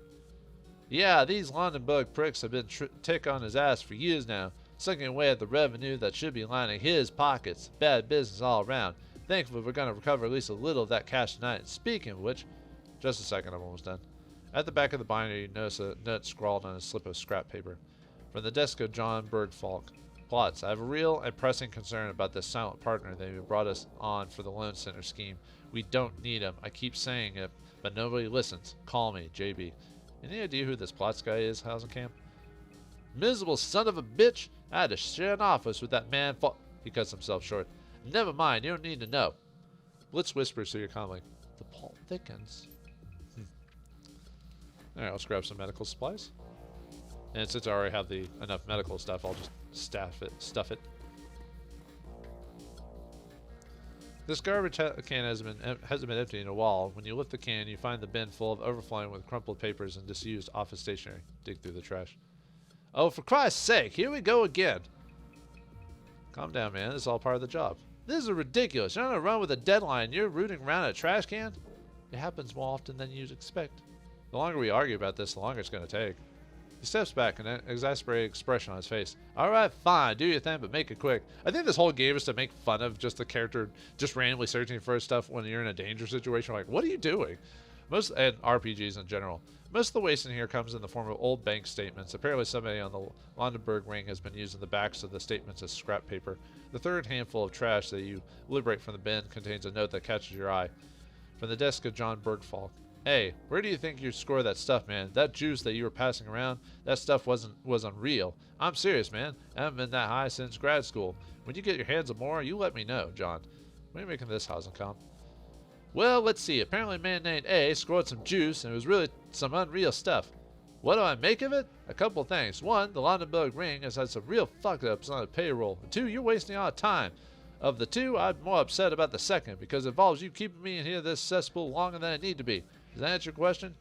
Yeah, these Londenburg pricks have been tick on his ass for years now, sucking away at the revenue that should be lining his pockets. Bad business all around. Thankfully, we're going to recover at least a little of that cash tonight. And speaking of which, just a second, I'm almost done. At the back of the binder, you notice a note scrawled on a slip of scrap paper. From the desk of John Bergfalk. Plots. I have a real and pressing concern about this silent partner that you brought us on for the loan center scheme. We don't need him. I keep saying it, but nobody listens. Call me, JB. Any idea who this Plots guy is, Hasenkamp? Miserable son of a bitch! I had to share an office with that man He cuts himself short. Never mind, you don't need to know. Blitz whispers to your calmly. The plot thickens. Alright, let's grab some medical supplies. And since I already have enough medical stuff, I'll just stuff it. This garbage can hasn't been emptied in a while. When you lift the can, you find the bin full of overflowing with crumpled papers and disused office stationery. Dig through the trash. Oh, for Christ's sake, here we go again. Calm down, man. This is all part of the job. This is ridiculous. You're on a run with a deadline. You're rooting around a trash can? It happens more often than you'd expect. The longer we argue about this, the longer it's going to take. He steps back, an exasperated expression on his face. Alright, fine. Do your thing, but make it quick. I think this whole game is to make fun of just the character just randomly searching for stuff when you're in a danger situation. Like, what are you doing? And RPGs in general. Most of the waste in here comes in the form of old bank statements. Apparently somebody on the Londenberg ring has been using the backs of the statements as scrap paper. The third handful of trash that you liberate from the bin contains a note that catches your eye. From the desk of Jon Bergfalk. Hey, where do you think you score that stuff, man? That juice that you were passing around, that stuff was unreal. I'm serious, man. I haven't been that high since grad school. When you get your hands on more, you let me know, Jon. When are you making this, Hasencom? Well, let's see. Apparently a man named A scored some juice, and it was really some unreal stuff. What do I make of it? A couple things. One, the Londenberg ring has had some real fuck-ups on the payroll. And two, you're wasting our time. Of the two, I'm more upset about the second, because it involves you keeping me in here this cesspool longer than I need to be. Does that answer your question?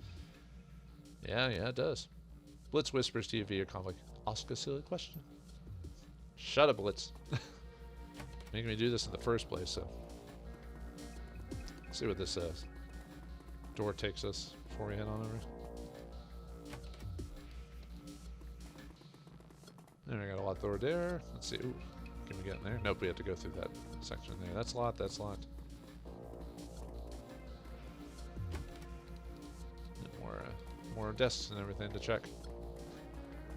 Yeah, it does. Blitz whispers to you via comic. Ask a silly question. Shut up, Blitz. Making me do this in the first place, so. Let's see what this says. Door takes us before we head on over. Then we got a locked door there. Let's see. Ooh, can we get in there? Nope, we have to go through that section there. That's locked, that's locked. More desks and everything to check.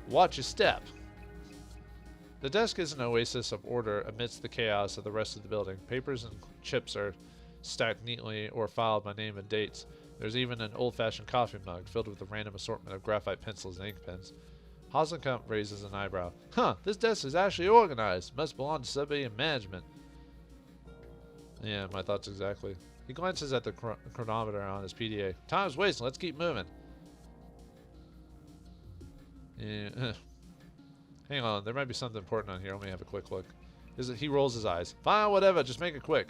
Watch your step. The desk is an oasis of order amidst the chaos of the rest of the building. Papers and chips are stacked neatly or filed by name and dates. There's even an old-fashioned coffee mug filled with a random assortment of graphite pencils and ink pens. Hasencom raises an eyebrow. Huh, this desk is actually organized. Must belong to somebody in management. Yeah, my thoughts exactly. He glances at the chronometer on his PDA. Time's wasting. Let's keep moving. Yeah. Hang on, there might be something important on here. Let me have a quick look. He rolls his eyes. Fine, whatever, just make it quick.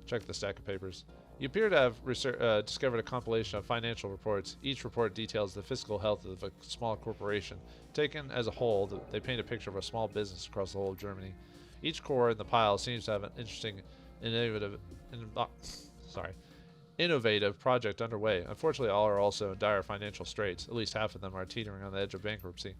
Check the stack of papers. You appear to have discovered a compilation of financial reports. Each report details the fiscal health of a small corporation. Taken as a whole, they paint a picture of a small business across the whole of Germany. Each core in the pile seems to have an interesting, innovative project underway. Unfortunately, all are also in dire financial straits. At least half of them are teetering on the edge of bankruptcy.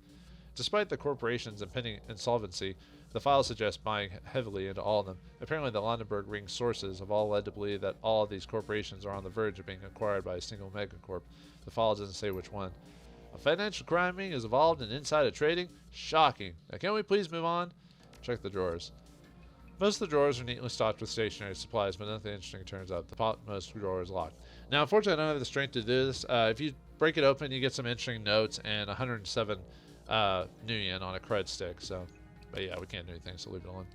Despite the corporation's impending insolvency, the file suggests buying heavily into all of them. Apparently, the Londenberg ring sources have all led to believe that all of these corporations are on the verge of being acquired by a single megacorp. The file doesn't say which one. A financial crime ring has evolved in insider trading? Shocking. Now, can we please move on? Check the drawers. Most of the drawers are neatly stocked with stationery supplies, but nothing interesting turns up. The topmost drawer is locked. Now, unfortunately, I don't have the strength to do this. If you break it open, you get some interesting notes and 107 nuyen on a cred stick. So, but yeah, we can't do anything, so leave it alone.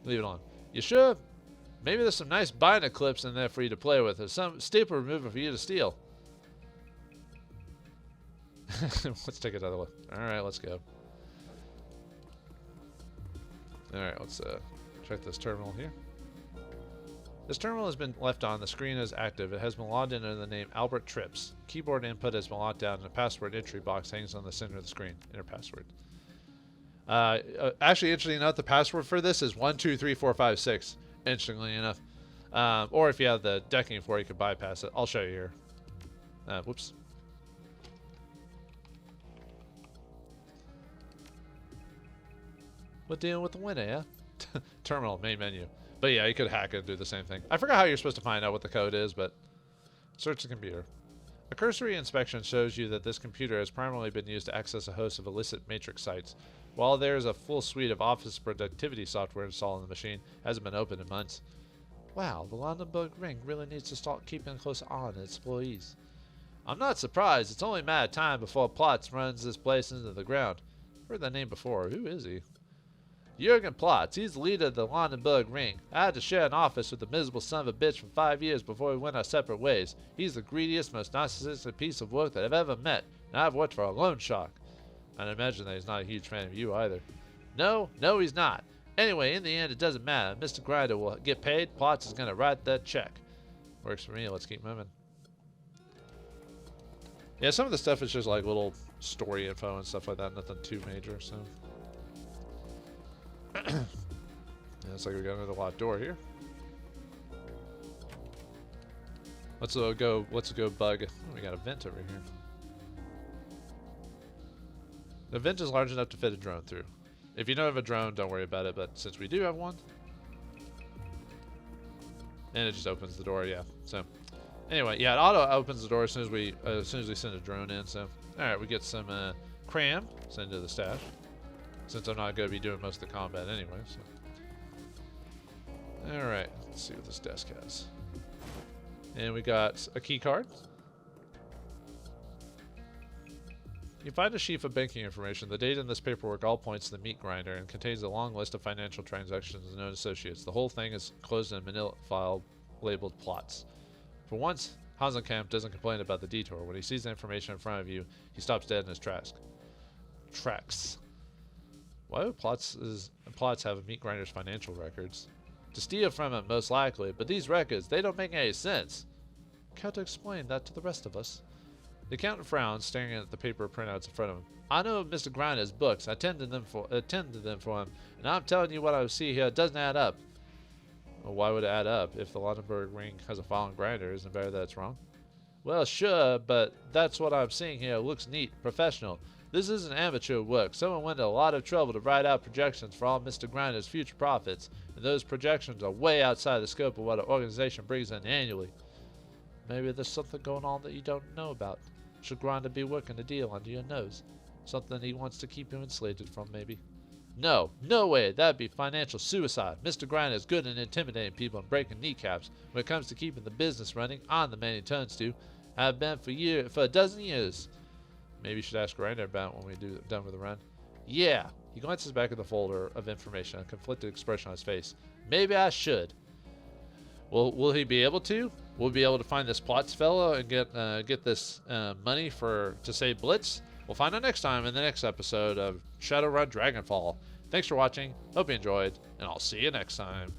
Leave it alone. You sure? Maybe there's some nice binder clips in there for you to play with. There's some staple remover for you to steal. Let's take another look. All right, let's go. Alright, let's check this terminal here. This terminal has been left on. The screen is active. It has been logged in under the name Albert Trips. Keyboard input has been locked down, and a password entry box hangs on the center of the screen. Enter password. Actually, interestingly enough, the password for this is 123456. Interestingly enough. Or if you have the decking for it, you can bypass it. I'll show you here. Whoops. What dealing with the winner, yeah? Terminal, main menu. But yeah, you could hack it and do the same thing. I forgot how you're supposed to find out what the code is, but search the computer. A cursory inspection shows you that this computer has primarily been used to access a host of illicit matrix sites. While there is a full suite of office productivity software installed on the machine, it hasn't been opened in months. Wow, the Londenberg ring really needs to start keeping a close eye on its employees. I'm not surprised. It's only a matter of time before Plotz runs this place into the ground. Heard that name before. Who is he? Jurgen Plotz. He's the leader of the Londenberg ring. I had to share an office with the miserable son of a bitch for 5 years before we went our separate ways. He's the greediest, most narcissistic piece of work that I've ever met, and I've worked for a loan shark. I'd imagine that he's not a huge fan of you either. No, he's not. Anyway, in the end, it doesn't matter. Mr. Grinder will get paid. Potts is going to write that check. Works for me. Let's keep moving. Yeah, some of the stuff is just like little story info and stuff like that. Nothing too major, so. Yeah, looks like we got another locked door here. Let's go bug. Oh, we got a vent over here. The vent is large enough to fit a drone through. If you don't have a drone, don't worry about it, but since we do have one, and it just opens the door, yeah. So anyway, yeah, it auto opens the door as soon as we send a drone in. So all right, we get some cram sent to the stash, since I'm not going to be doing most of the combat anyway. So all right, let's see what this desk has. And we got a key card. You find a sheaf of banking information. The date in this paperwork all points to the meat grinder and contains a long list of financial transactions and known associates. The whole thing is closed in a manila file labeled plots. For once, Hasenkamp doesn't complain about the detour. When he sees the information in front of you, he stops dead in his tracks. Why would plots have meat grinder's financial records? To steal from him, most likely, but these records, they don't make any sense. Can't explain that to the rest of us. The accountant frowns, staring at the paper printouts in front of him. I know Mr. Grinder's books. I attend to them for him, and I'm telling you what I see here doesn't add up. Well, why would it add up? If the Lunenburg ring has a file on Grinder, isn't it better that it's wrong? Well, sure, but that's what I'm seeing here. It looks neat, professional. This isn't amateur work. Someone went to a lot of trouble to write out projections for all Mr. Grinder's future profits, and those projections are way outside the scope of what an organization brings in annually. Maybe there's something going on that you don't know about. Should Grinder be working a deal under your nose? Something he wants to keep you insulated from, maybe? No way. That'd be financial suicide. Mr. Grinder is good at intimidating people and breaking kneecaps. When it comes to keeping the business running, I'm the man he turns to. I've been for a dozen years. Maybe you should ask Grinder about when we're done with the run. Yeah. He glances back at the folder of information, a conflicted expression on his face. Maybe I should. Will he be able to? We'll be able to find this Plots fellow and get this money to save Blitz? We'll find out next time in the next episode of Shadowrun Dragonfall. Thanks for watching. Hope you enjoyed, and I'll see you next time.